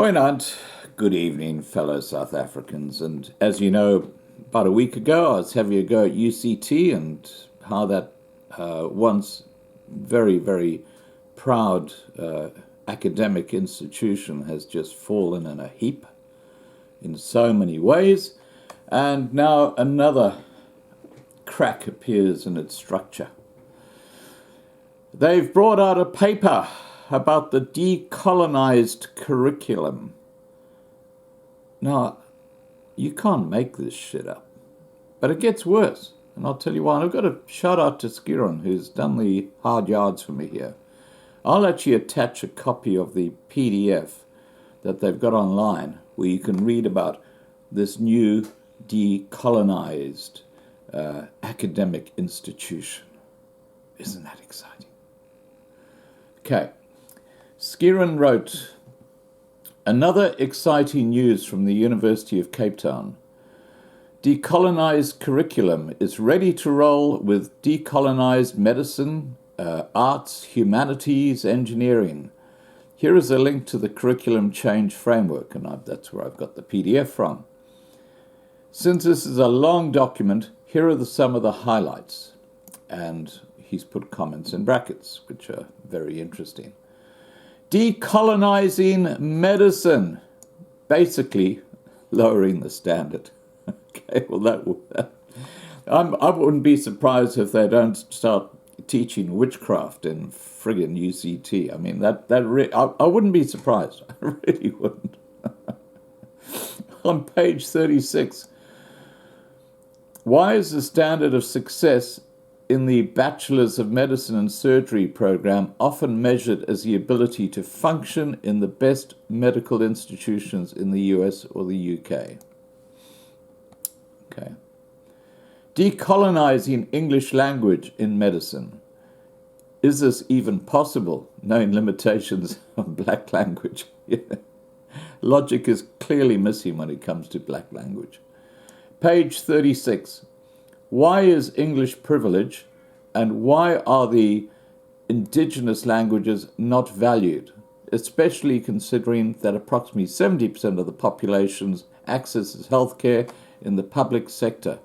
Goeienaand, good evening, fellow South Africans. And as you know, about a week ago, I was having a go at UCT and how that once very, very proud academic institution has just fallen in a heap in so many ways. And now another crack appears in its structure. They've brought out a paper about the decolonized curriculum. Now, you can't make this shit up, but it gets worse, and I'll tell you why. And I've got a shout out to Skiron, who's done the hard yards for me here. I'll actually attach a copy of the PDF that they've got online where you can read about this new decolonized academic institution. Isn't that exciting? Okay. Skiron wrote, another exciting news from the University of Cape Town. Decolonized curriculum is ready to roll with decolonized medicine, arts, humanities, engineering. Here is a link to the curriculum change framework, and that's where I've got the PDF from. Since this is a long document, here are some of the highlights. And he's put comments in brackets, which are very interesting. Decolonizing medicine, basically lowering the standard. Okay, well I wouldn't be surprised if they don't start teaching witchcraft in friggin' UCT. I mean, I wouldn't be surprised. I really wouldn't. On page 36, why is the standard of success in the Bachelors of Medicine and Surgery program often measured as the ability to function in the best medical institutions in the US or the UK? Okay. Decolonizing English language in medicine. Is this even possible, knowing limitations of black language? Logic is clearly missing when it comes to black language. Page 36. Why is English privilege, and why are the indigenous languages not valued, especially considering that approximately 70% of the population accesses healthcare in the public sector,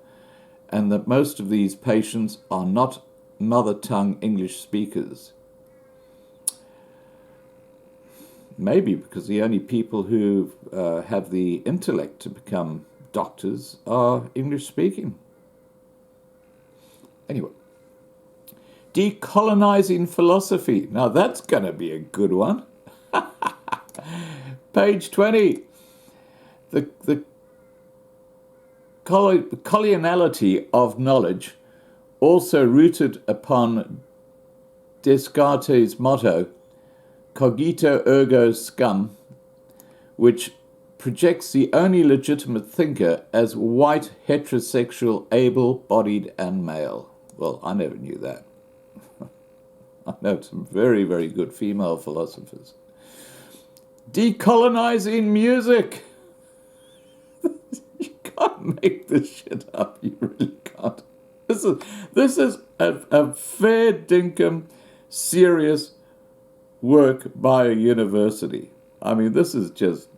and that most of these patients are not mother tongue English speakers? Maybe because the only people who have the intellect to become doctors are English speaking. Anyway, Decolonizing Philosophy. Now that's going to be a good one. Page 20. The coloniality of knowledge, also rooted upon Descartes' motto, cogito ergo sum, which projects the only legitimate thinker as white, heterosexual, able-bodied, and male. Well, I never knew that. I know some very, very good female philosophers. Decolonizing music. You can't make this shit up. You really can't. This is a fair dinkum, serious work by a university. I mean, this is just...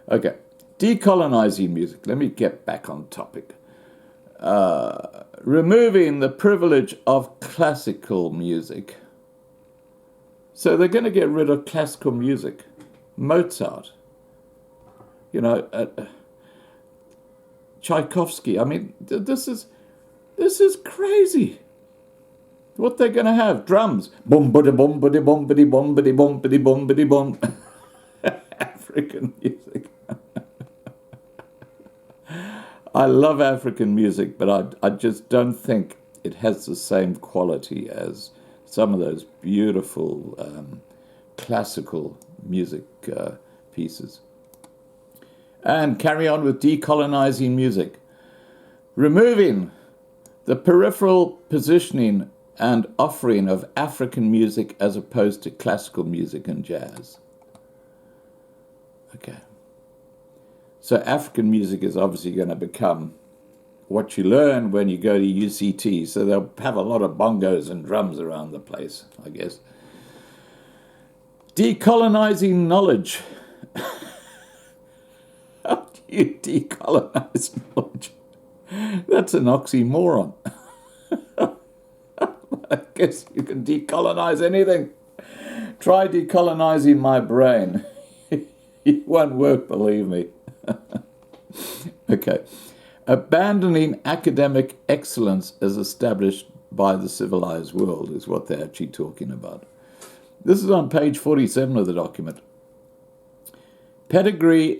Okay. Decolonizing music. Let me get back on topic. Removing the privilege of classical music. So they're going to get rid of classical music. Mozart. Tchaikovsky. I mean, this is crazy. What they're going to have? Drums. Boom, bada, boom, bada, boom, bada, boom, bada, boom, bada, boom, bada, boom. African music. I love African music, but I just don't think it has the same quality as some of those beautiful classical music pieces. And carry on with decolonizing music. Removing the peripheral positioning and offering of African music as opposed to classical music and jazz. Okay. So African music is obviously going to become what you learn when you go to UCT. So they'll have a lot of bongos and drums around the place, I guess. Decolonizing knowledge You decolonize knowledge. That's an oxymoron. I guess you can decolonize anything. Try decolonizing my brain. It won't work, believe me. Okay. Abandoning academic excellence as established by the civilized world is what they're actually talking about. This is on page 47 of the document. Pedigree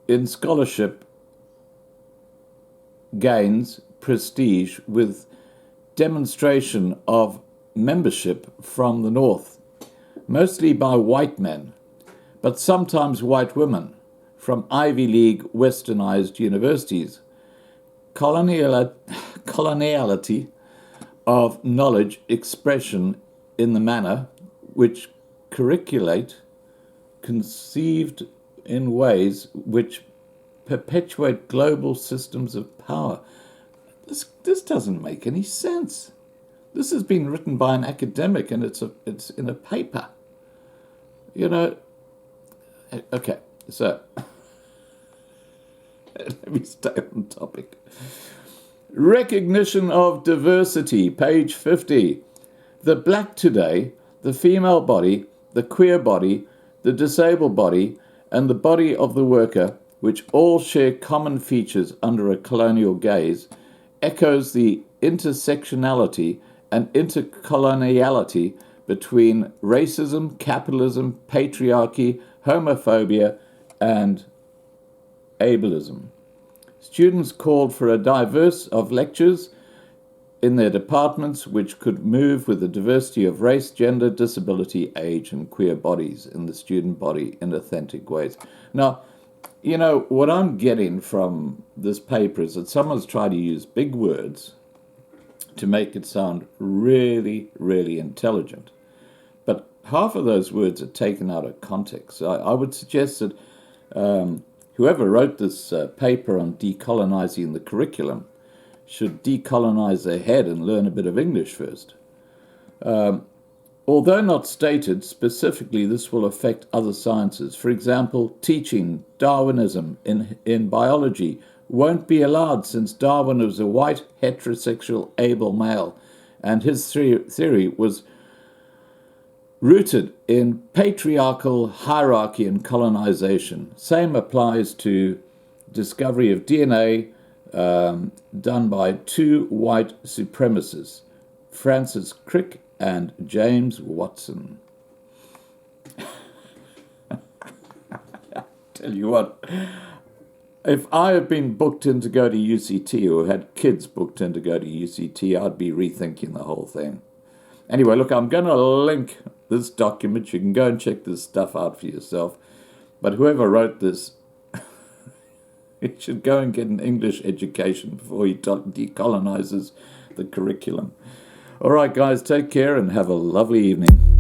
in scholarship gains prestige with demonstration of membership from the North, mostly by white men, but sometimes white women from Ivy League westernized universities. Coloniality of knowledge expression in the manner which curriculate conceived in ways which perpetuate global systems of power. This doesn't make any sense. This has been written by an academic, and it's in a paper. You know. Okay, so let me stay on topic. Recognition of diversity, page 50. The black today, the female body, the queer body, the disabled body, and the body of the worker, which all share common features under a colonial gaze, echoes the intersectionality and intercoloniality between racism, capitalism, patriarchy, homophobia, and ableism. Students called for a diverse of lectures in their departments which could move with the diversity of race, gender, disability, age, and queer bodies in the student body in authentic ways. Now, you know, what I'm getting from this paper is that someone's tried to use big words to make it sound really, really intelligent. But half of those words are taken out of context. So I would suggest that whoever wrote this paper on decolonizing the curriculum should decolonize their head and learn a bit of English first. Although not stated specifically, this will affect other sciences. For example, teaching Darwinism in biology won't be allowed since Darwin was a white, heterosexual, able male, and his theory was rooted in patriarchal hierarchy and colonization. Same applies to discovery of DNA done by two white supremacists, Francis Crick and James Watson. Tell you what, if I had been booked in to go to UCT or had kids booked in to go to UCT, I'd be rethinking the whole thing. Anyway, look, I'm going to link this document. You can go and check this stuff out for yourself. But whoever wrote this, he should go and get an English education before he decolonizes the curriculum. All right, guys, take care and have a lovely evening.